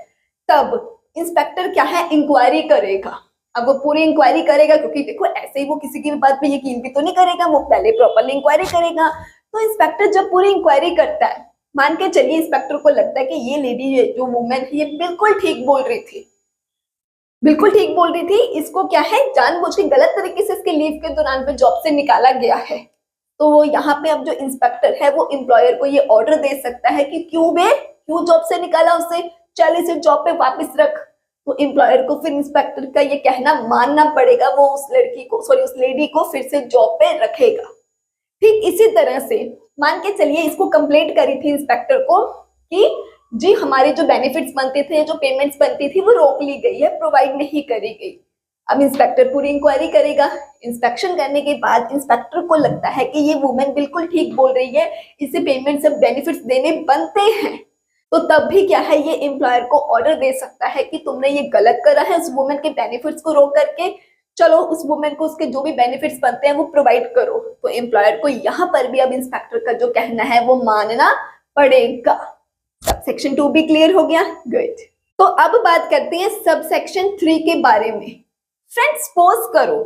तब इंस्पेक्टर क्या है, इंक्वायरी करेगा। अब वो पूरी इंक्वायरी करेगा, क्योंकि देखो ऐसे ही वो किसी की बात पे यकीन भी तो नहीं करेगा, वो पहले प्रॉपरली इंक्वायरी करेगा। तो इंस्पेक्टर जब पूरी इंक्वायरी करता है, मान के चलिए इंस्पेक्टर को लगता है कि ये लेडी जो वुमेन है ये बिल्कुल ठीक बोल रही थी, बिल्कुल ठीक बोल रही थी, इसको क्या है जानबूझ के गलत तरीके से इसके लीव के दौरान पे जॉब से निकाला गया है, तो वो यहाँ पे अब जो इंस्पेक्टर है वो एम्प्लॉयर को ये ऑर्डर दे सकता है कि क्यों जॉब से निकाला उसे, चल इसे जॉब पे वापस रख। तो एम्प्लॉयर को फिर इंस्पेक्टर का ये कहना मानना पड़ेगा, वो उस लड़की को उस लेडी को फिर से जॉब पे रखेगा। ठीक इसी तरह से मान के चलिए इसको कंप्लेंट करी थी इंस्पेक्टर को कि जी हमारे जो बेनिफिट्स बनते थे, जो पेमेंट्स बनती थी वो रोक ली गई है, प्रोवाइड नहीं करी गई। अब इंस्पेक्टर पूरी इंक्वायरी करेगा, इंस्पेक्शन करने के बाद इंस्पेक्टर को लगता है कि ये वुमेन बिल्कुल ठीक बोल रही है, इसे पेमेंट सब बेनिफिट्स देने बनते हैं, तो तब भी क्या है ये एम्प्लॉयर को ऑर्डर दे सकता है कि तुमने ये गलत करा है, उस वुमेन के बेनिफिट्स को रोक करके चलो उस वुमेन को उसके जो भी बेनिफिट्स बनते हैं वो प्रोवाइड करो। तो एम्प्लॉयर को यहाँ पर भी अब इंस्पेक्टर का जो कहना है वो मानना पड़ेगा। सबसेक्शन 2 भी क्लियर हो गया, गुड। तो अब बात करते हैं सबसेक्शन 3 के बारे में। फ्रेंड्स सपोज करो,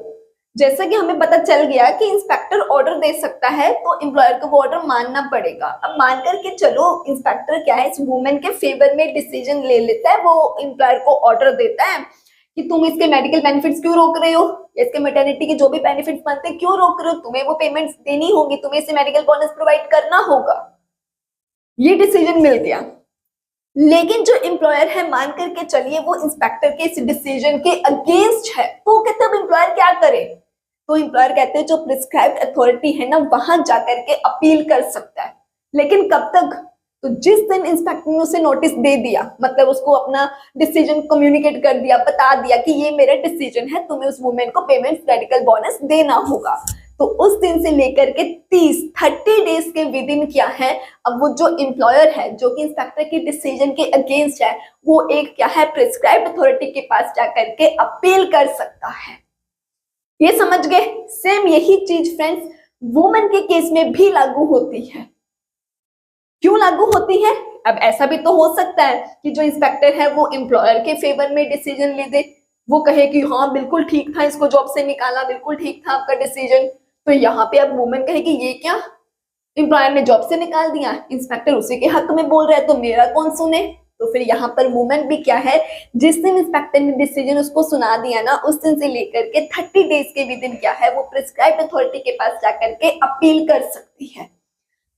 जैसा कि हमें पता चल गया कि इंस्पेक्टर ऑर्डर दे सकता है तो एम्प्लॉयर को वो ऑर्डर मानना पड़ेगा। अब मान करके चलो इंस्पेक्टर क्या है इस वुमेन के फेवर में डिसीजन ले लेता है, वो एम्प्लॉयर को ऑर्डर देता है कि तुम इसके मेडिकल बेनिफिट्स क्यों रोक रहे हो, इसके मैटरनिटी के जो भी बेनिफिट्स बनते हैं क्यों रोक रहे हो, तुम्हें वो पेमेंट्स देनी होगी, तुम्हें इसे मेडिकल बोनस प्रोवाइड करना होगा। ये डिसीजन मिल गया, लेकिन जो एम्प्लॉयर है मान करके चलिए वो इंस्पेक्टर के इस डिसीजन के अगेंस्ट है, तो कहते हैं एम्प्लॉयर क्या करे, तो एम्प्लॉयर कहते हैं जो प्रिस्क्राइब्ड अथॉरिटी है ना वहां जाकर के अपील कर सकता है। लेकिन कब तक, तो जिस दिन इंस्पेक्टर ने उसे नोटिस दे दिया, मतलब उसको अपना डिसीजन कम्युनिकेट कर दिया, बता दिया कि ये मेरा डिसीजन है, तुम्हें उस वुमेन को पेमेंट मेडिकल बोनस देना होगा, तो उस दिन से लेकर के 30 डेज के विद इन क्या है, अब वो जो एम्प्लॉयर है जो कि इंस्पेक्टर के डिसीजन के अगेंस्ट है, वो एक क्या है प्रिस्क्राइब्ड अथॉरिटी के पास जाकर के अपील कर सकता है। ये समझ गए। सेम यही चीज फ्रेंड्स वुमेन के केस में भी लागू होती है। क्यों लागू होती है, अब ऐसा भी तो हो सकता है कि जो इंस्पेक्टर है वो एम्प्लॉयर के फेवर में डिसीजन ले दे, वो कहे कि हाँ बिल्कुल ठीक था, इसको जॉब से निकाला, बिल्कुल ठीक था आपका डिसीजन, तो यहाँ पे अब वुमेन कहेगी ये क्या, एम्प्लॉयर ने जॉब से निकाल दिया, इंस्पेक्टर उसी के हक में बोल रहा है, तो मेरा कौन सुने। तो फिर यहाँ पर वुमेन भी क्या है, जिस दिन इंस्पेक्टर ने डिसीजन उसको सुना दिया ना, उस दिन से लेकर के 30 डेज के विद इन क्या है वो प्रिस्क्राइब्ड अथॉरिटी के पास जाकर के अपील कर सकती है।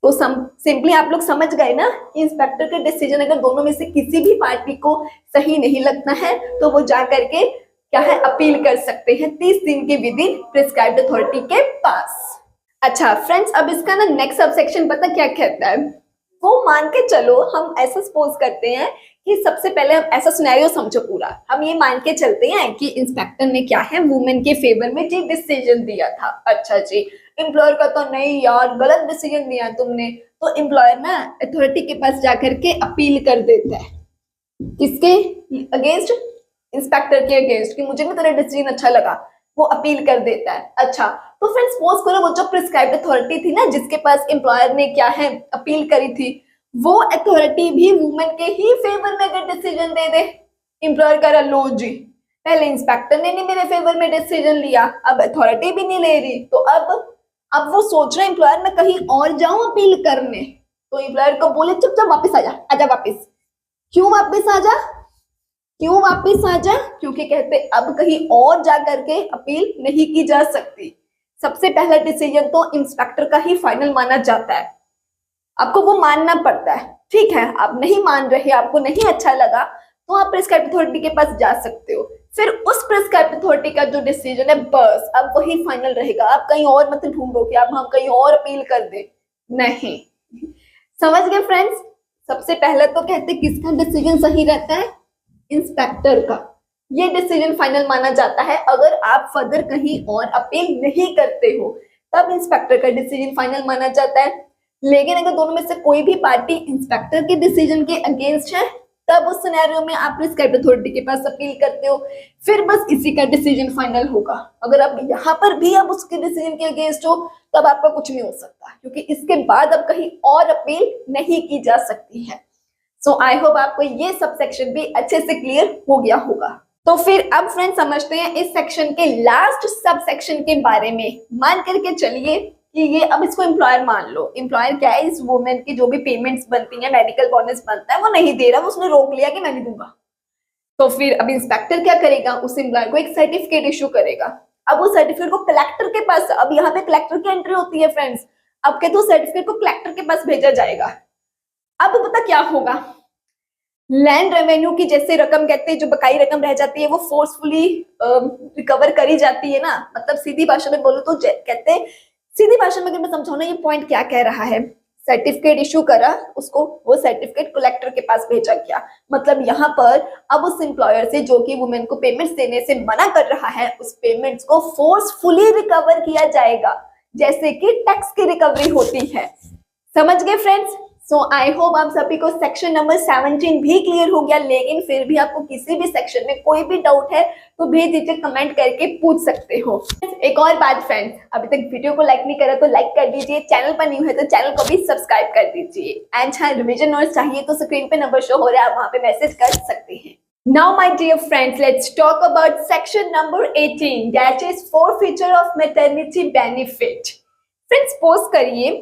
तो सिंपली आप लोग समझ गए ना, इंस्पेक्टर के डिसीजन अगर दोनों में से किसी भी पार्टी को सही नहीं लगता है तो वो जा करके क्या है अपील कर सकते हैं 30 दिन के विद इन प्रिस्क्राइब्ड अथॉरिटी के पास। अच्छा फ्रेंड्स, अब इसका ना नेक्स्ट सबसेक्शन पता क्या कहता है, वो मान के चलो हम ऐसा सपोज करते हैं कि सबसे पहले हम ऐसा सिनेरियो समझो पूरा, हम ये मान के चलते हैं कि इंस्पेक्टर ने क्या है वुमेन के फेवर में जी डिसीजन दिया था। अच्छा जी, एम्प्लॉयर का तो नहीं यार गलत डिसीजन दिया तुमने, तो एम्प्लॉयर ना अथॉरिटी के पास जाकर के अपील कर देता है, किसके अगेंस्ट, इंस्पेक्टर के अगेंस्ट, कि मुझे भी तेरा डिसीजन अच्छा लगा, वो अपील कर देता है। अच्छा तो फ्रेंड्स सपोज करो वो जो प्रिस्क्राइब्ड अथॉरिटी थी ना जिसके पास एम्प्लॉयर ने क्या है अपील करी थी, वो अथॉरिटी भी वुमेन के ही फेवर में अगर डिसीजन दे दे, एम्प्लॉयर कह रहा लो जी पहले इंस्पेक्टर ने नहीं मेरे फेवर में डिसीजन लिया, अब अथॉरिटी भी नहीं ले रही, तो अब वो सोच रहा है एम्प्लॉयर मैं कहीं और जाऊं अपील करने, तो एम्प्लॉयर को बोले चुपचाप वापस आजा वापस। क्यों वापस आजा? क्यों वापस आजा? क्योंकि कहते अब कहीं और जा करके अपील नहीं की जा सकती। सबसे पहला डिसीजन तो इंस्पेक्टर का ही फाइनल माना जाता है, आपको वो मानना पड़ता है। ठीक है, आप नहीं मान रहे, आपको नहीं अच्छा लगा, तो आप प्रिस्क्राइब अथॉरिटी के पास जा सकते हो। फिर उस प्रिस्क्राइब अथॉरिटी का जो डिसीजन है बस अब वही फाइनल रहेगा। आप कहीं और मत ढूंढो कि आप हम कहीं और अपील कर दे, नहीं। समझ गए फ्रेंड्स? सबसे पहले तो कहते किसका डिसीजन सही रहता है? इंस्पेक्टर का। ये डिसीजन फाइनल माना जाता है। अगर आप फर्दर कहीं और अपील नहीं करते हो तब इंस्पेक्टर का डिसीजन फाइनल माना जाता है। लेकिन अगर दोनों में से कोई भी पार्टी इंस्पेक्टर के डिसीजन के अगेंस्ट है तब उस सिनेरियो में आप प्रिस्क्राइब अथॉरिटी के पास अपील करते हो, फिर बस इसी का डिसीजन फाइनल होगा। अगर आप यहाँ पर भी आप उसके डिसीजन के अगेंस्ट हो तब आपका कुछ नहीं हो सकता, क्योंकि इसके बाद अब कहीं और अपील नहीं की जा सकती है। सो आई होप आपको ये सब सेक्शन भी अच्छे से क्लियर हो गया होगा। तो फिर अब फ्रेंड समझते हैं इस सेक्शन के लास्ट सब सेक्शन के बारे में। मान करके चलिए कि ये अब इसको एम्प्लॉयर मान लो। एम्प्लॉयर क्या है, इस वुमेन की जो भी पेमेंट्स बनती है, मेडिकल बोनस बनता है, वो नहीं दे रहा, वो उसने रोक लिया कि मैं नहीं दूंगा। तो फिर अब इंस्पेक्टर क्या करेगा? उस एम्प्लॉयर को एक सर्टिफिकेट इशू करेगा। अब उस सर्टिफिकेट को कलेक्टर के पास, अब यहाँ पे कलेक्टर की एंट्री होती है फ्रेंड्स। अब कहते हो सर्टिफिकेट को कलेक्टर के पास भेजा जाएगा। अब पता क्या होगा? लैंड रेवेन्यू की जैसे रकम कहते हैं, जो बकाई रकम रह जाती है वो फोर्सफुली रिकवर करी जाती है ना। मतलब सीधी भाषा में बोलो तो कहते हैं, सीधी भाषा में अगर मैं समझाऊं ना ये पॉइंट क्या कह रहा है, सर्टिफिकेट इशू करा, उसको वो सर्टिफिकेट कलेक्टर के पास भेजा गया। मतलब यहाँ पर अब उस एम्प्लॉयर से जो कि वुमेन को पेमेंट्स देने से मना कर रहा है, उस पेमेंट्स को फोर्सफुली रिकवर किया जाएगा, जैसे कि टैक्स की रिकवरी होती है। समझ गए फ्रेंड्स? सो आई होप आप सभी को सेक्शन नंबर 17 भी क्लियर हो गया। लेकिन फिर भी आपको किसी भी सेक्शन में कोई भी डाउट है तो भेज दीजिए, कमेंट करके पूछ सकते हो। एक और बात फ्रेंड्स, अभी तक वीडियो को लाइक नहीं करा तो लाइक कर दीजिए, चैनल पर न्यू है तो चैनल को भी सब्सक्राइब कर दीजिए। एंड हाँ, रिविजन नोट्स चाहिए तो स्क्रीन पे नंबर शो हो रहा है, आप वहां पे मैसेज कर सकते हैं। Now my dear friends, let's talk about section number 18, that is forfeiture of maternity benefit. Friends, suppose करिए,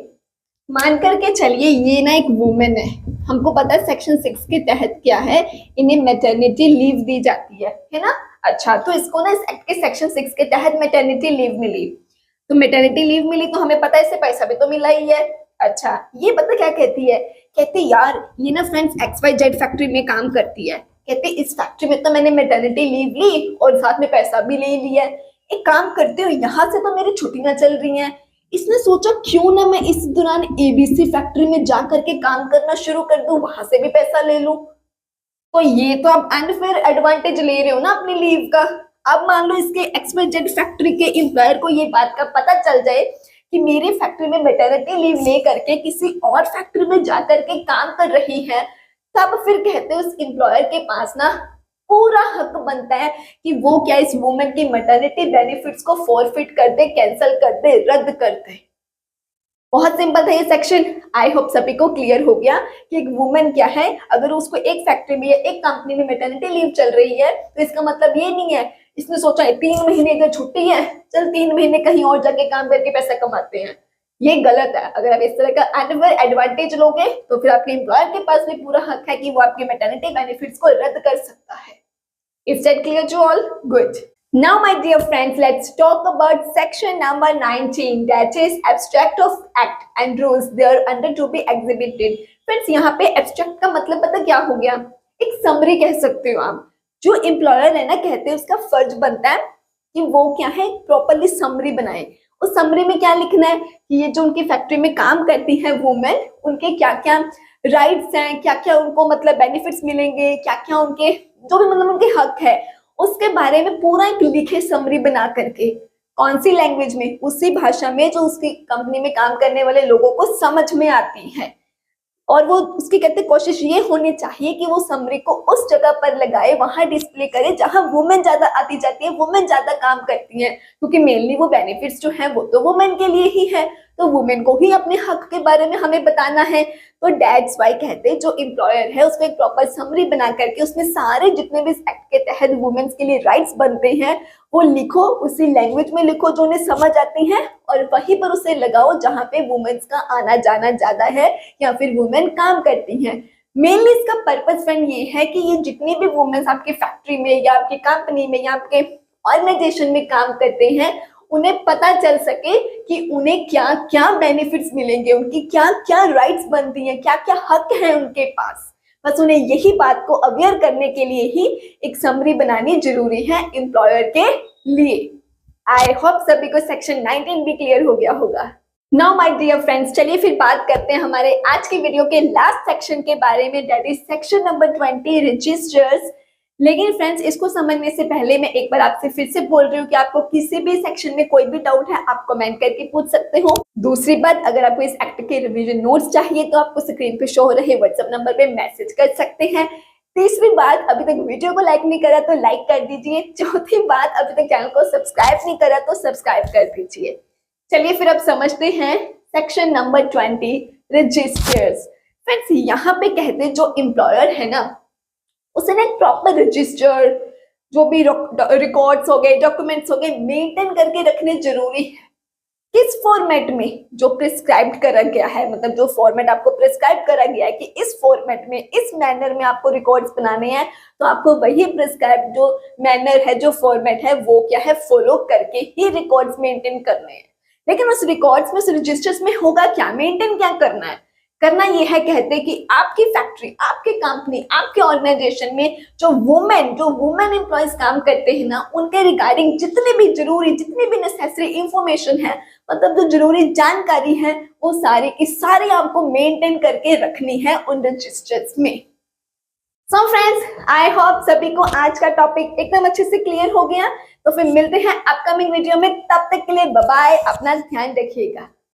मान करके चलिए ये ना एक वुमेन है, हमको पता है सेक्शन 6 के तहत क्या है, इन्हें मैटरनिटी लीव दी जाती है ना। अच्छा, तो इसको ना इस एक्ट के सेक्शन 6 के तहत मैटरनिटी लीव मिली। तो मैटरनिटी लीव मिली तो हमें पता है इससे पैसा भी तो मिला ही है। अच्छा, ये पता क्या कहती है? कहती यार ये ना फ्रेंड्स XYZ फैक्ट्री में काम करती है, कहते इस फैक्ट्री में तो मैंने मैटरनिटी लीव ली और साथ में पैसा भी ले लिया। एक काम करते हो, यहाँ से तो मेरी छुट्टियां चल रही हैं, इसने सोचा क्यों ना मैं इस दौरान ABC फैक्ट्री में जा करके काम करना शुरू कर दूं, वहां से भी पैसा ले लूं। तो ये तो आप अनफेयर एडवांटेज ले रहे हो ना अपनी लीव का। अब मान लो इसके XYZ फैक्ट्री के एम्प्लॉयर को ये बात का पता चल जाए कि मेरी फैक्ट्री में मैटरनिटी लीव ले करके किसी और फैक्ट्री में जा करके काम कर रही है, तब फिर कहते हैं उस एम्प्लॉयर के पास ना पूरा हक बनता है कि वो क्या इस वुमेन की मैटरनिटी बेनिफिट्स को फॉरफिट कर दे, कैंसिल कर दे, रद्द कर दे। बहुत सिंपल था ये सेक्शन। आई होप सभी को क्लियर हो गया कि एक वुमेन क्या है, अगर उसको एक फैक्ट्री में या एक कंपनी में मैटरनिटी लीव चल रही है तो इसका मतलब ये नहीं है इसने सोचा है 3 महीने की छुट्टी है, चल 3 महीने कहीं और जाके काम करके पैसा कमाते हैं। ये गलत है। अगर आप इस तरह का अनफेयर एडवांटेज लोगे तो फिर आपके एम्प्लॉयर के पास भी पूरा हक है कि वो आपके मैटरनिटी बेनिफिट्स को रद्द कर सकता है। Is that clear to all? Good. Now my dear friends, let's talk about section number 19, that is abstract of act and rules thereunder to be exhibited. Friends, यहाँ पे abstract का मतलब पता क्या हो गया? एक समरी कह सकते हो आप। जो एम्प्लॉयर है ना, कहते हैं उसका फर्ज बनता है कि वो क्या है प्रॉपरली समरी बनाए। उस समरी में क्या लिखना है कि ये जो उनकी फैक्ट्री में काम करती है वुमेन, उनके क्या क्या राइट्स हैं, क्या क्या उनको मतलब बेनिफिट्स मिलेंगे, क्या क्या उनके जो भी मतलब उनके हक है, उसके बारे में पूरा एक लिखे समरी बना करके, कौन सी लैंग्वेज में, उसी भाषा में जो उसकी कंपनी में काम करने वाले लोगों को समझ में आती है। और वो उसकी कहते कोशिश ये होनी चाहिए कि वो समरी को उस जगह पर लगाए, वहां डिस्प्ले करे जहां वुमेन ज्यादा आती जाती है, वुमेन ज्यादा काम करती है, क्योंकि मेनली वो बेनिफिट्स जो है वो तो वुमेन के लिए ही है। तो वुमेन को ही अपने हक के बारे में हमें बताना है। तो दैट्स वाई कहते हैं जो एम्प्लॉयर है उसको एक प्रॉपर समरी बना करके उसमें सारे जितने भी इस एक्ट के तहत वुमेन्स के लिए राइट्स बनते हैं वो लिखो, उसी लैंग्वेज में लिखो जो उन्हें समझ आती है, और वहीं पर उसे लगाओ जहाँ पे वुमेन्स का आना जाना ज्यादा है या फिर वुमेन काम करती हैं। मेनली इसका पर्पस फ्रेंड ये है कि ये जितनी भी वुमेन्स आपकी फैक्ट्री में या आपकी कंपनी में या आपके ऑर्गेनाइजेशन में काम करते हैं उन्हें पता चल सके कि उन्हें क्या क्या बेनिफिट्स मिलेंगे, उनकी क्या क्या राइट्स बनती हैं, क्या क्या हक हैं उनके पास। बस उन्हें यही बात को अवेयर करने के लिए ही एक समरी बनानी जरूरी है एम्प्लॉयर के लिए। आई होप सभी को सेक्शन 19 भी क्लियर हो गया होगा। नाउ माय डियर फ्रेंड्स, चलिए फिर बात करते हैं हमारे आज की वीडियो के लास्ट सेक्शन के बारे में, that is section number 20 registers. लेकिन फ्रेंड्स इसको समझने से पहले मैं एक बार आपसे फिर से बोल रही हूँ कि आपको किसी भी सेक्शन में कोई भी डाउट है आप कमेंट करके पूछ सकते हो। दूसरी बात, अगर आपको इस एक्ट के रिवीजन नोट्स चाहिए तो आपको स्क्रीन पे शो हो रहे व्हाट्सएप नंबर पे मैसेज कर सकते हैं। तीसरी बात, अभी तक वीडियो को लाइक नहीं करा तो लाइक कर दीजिए। चौथी बात, अभी तक चैनल को सब्सक्राइब नहीं करा तो सब्सक्राइब कर दीजिए। चलिए फिर अब समझते हैं सेक्शन नंबर 20 रजिस्टर्स। फ्रेंड्स यहाँ पे कहते हैं जो एम्प्लॉयर है ना उसे ना एक प्रॉपर रजिस्टर जो भी रिकॉर्ड्स हो गए, डॉक्यूमेंट्स हो गए मेंटेन करके रखने जरूरी है। किस फॉर्मेट में जो प्रिस्क्राइब्ड करा गया है, मतलब जो फॉर्मेट आपको प्रिस्क्राइब करा गया है कि इस फॉर्मेट में इस मैनर में आपको रिकॉर्ड्स बनाने हैं, तो आपको वही प्रिस्क्राइब जो मैनर है, जो फॉर्मेट है वो क्या है फॉलो करके ही रिकॉर्ड्स मेंटेन करने हैं। लेकिन उस रिकॉर्ड्स में, उस रजिस्टर्स में होगा क्या, मेंटेन क्या करना है? करना ये है कहते हैं कि आपकी फैक्ट्री, आपकी कंपनी, आपके ऑर्गेनाइजेशन में जो वुमेन एम्प्लॉयज काम करते हैं ना उनके रिगार्डिंग जितनी भी जरूरी, जितनी भी नेसेसरी इंफॉर्मेशन है, मतलब जो जरूरी जानकारी है वो सारी की सारी आपको मेंटेन करके रखनी है उन रजिस्टर्स में। सो फ्रेंड्स, आई होप सभी को आज का टॉपिक एकदम अच्छे से क्लियर हो गया। तो फिर मिलते हैं अपकमिंग वीडियो में, तब तक के लिए बाय बाय, अपना ध्यान रखिएगा।